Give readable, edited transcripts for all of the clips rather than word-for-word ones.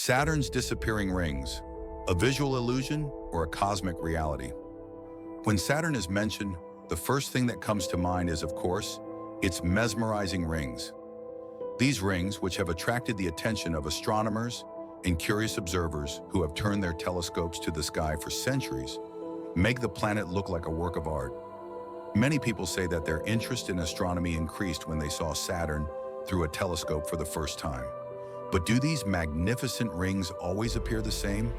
Saturn's disappearing rings, a visual illusion or a cosmic reality? When Saturn is mentioned, the first thing that comes to mind is, of course, its mesmerizing rings. These rings, which have attracted the attention of astronomers and curious observers who have turned their telescopes to the sky for centuries, make the planet look like a work of art. Many people say that their interest in astronomy increased when they saw Saturn through a telescope for the first time. But do these magnificent rings always appear the same?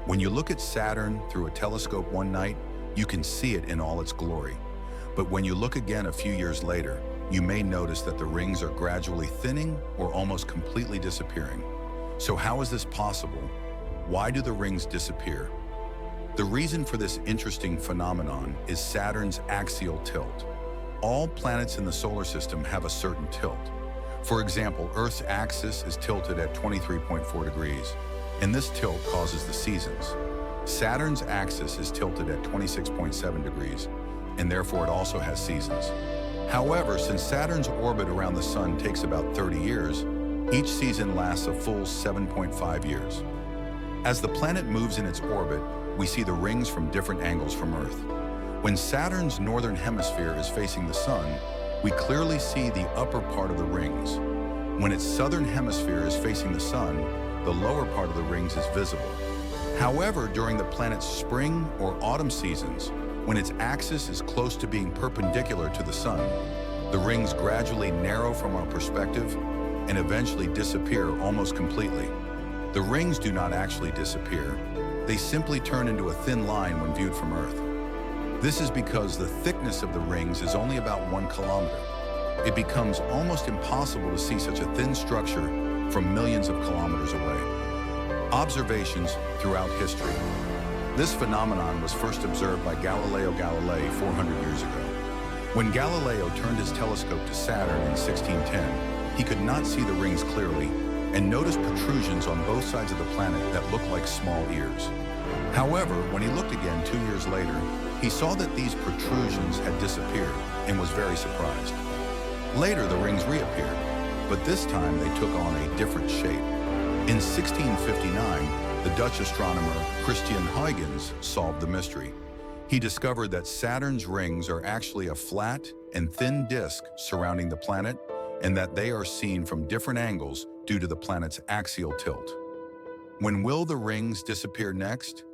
When you look at Saturn through a telescope one night, you can see it in all its glory. But when you look again a few years later, you may notice that the rings are gradually thinning or almost completely disappearing. So how is this possible? Why do the rings disappear? The reason for this interesting phenomenon is Saturn's axial tilt. All planets in the solar system have a certain tilt. For example, Earth's axis is tilted at 23.4 degrees, and this tilt causes the seasons. Saturn's axis is tilted at 26.7 degrees, and therefore it also has seasons. However, since Saturn's orbit around the Sun takes about 30 years, each season lasts a full 7.5 years. As the planet moves in its orbit, we see the rings from different angles from Earth. When Saturn's northern hemisphere is facing the Sun, we clearly see the upper part of the rings. When its southern hemisphere is facing the Sun, the lower part of the rings is visible. However, during the planet's spring or autumn seasons, when its axis is close to being perpendicular to the Sun, the rings gradually narrow from our perspective and eventually disappear almost completely. The rings do not actually disappear. They simply turn into a thin line when viewed from Earth. This is because the thickness of the rings is only about 1 kilometer. It becomes almost impossible to see such a thin structure from millions of kilometers away. Observations throughout history. This phenomenon was first observed by Galileo Galilei 400 years ago. When Galileo turned his telescope to Saturn in 1610, he could not see the rings clearly and noticed protrusions on both sides of the planet that looked like small ears. However, when he looked again 2 years later, he saw that these protrusions had disappeared and was very surprised. Later, the rings reappeared, but this time they took on a different shape. In 1659, the Dutch astronomer Christian Huygens solved the mystery. He discovered that Saturn's rings are actually a flat and thin disk surrounding the planet, and that they are seen from different angles due to the planet's axial tilt. When will the rings disappear next?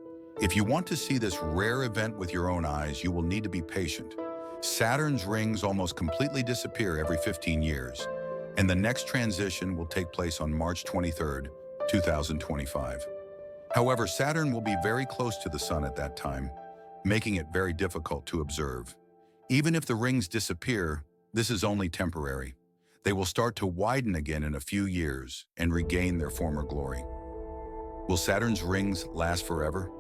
If you want to see this rare event with your own eyes, you will need to be patient. Saturn's rings almost completely disappear every 15 years, and the next transition will take place on March 23rd, 2025. However, Saturn will be very close to the Sun at that time, making it very difficult to observe. Even if the rings disappear, this is only temporary. They will start to widen again in a few years and regain their former glory. Will Saturn's rings last forever?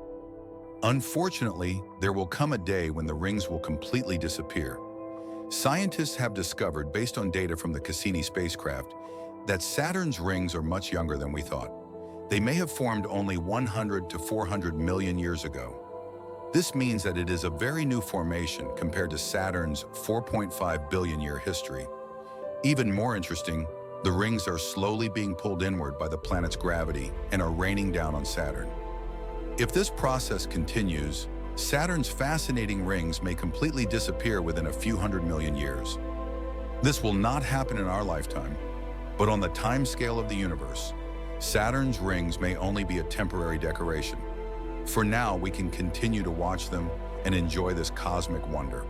Unfortunately, there will come a day when the rings will completely disappear. Scientists have discovered, based on data from the Cassini spacecraft, that Saturn's rings are much younger than we thought. They may have formed only 100 to 400 million years ago. This means that it is a very new formation compared to Saturn's 4.5 billion year history. Even more interesting, the rings are slowly being pulled inward by the planet's gravity and are raining down on Saturn. If this process continues, Saturn's fascinating rings may completely disappear within a few 100 million years. This will not happen in our lifetime, but on the timescale of the universe, Saturn's rings may only be a temporary decoration. For now, we can continue to watch them and enjoy this cosmic wonder.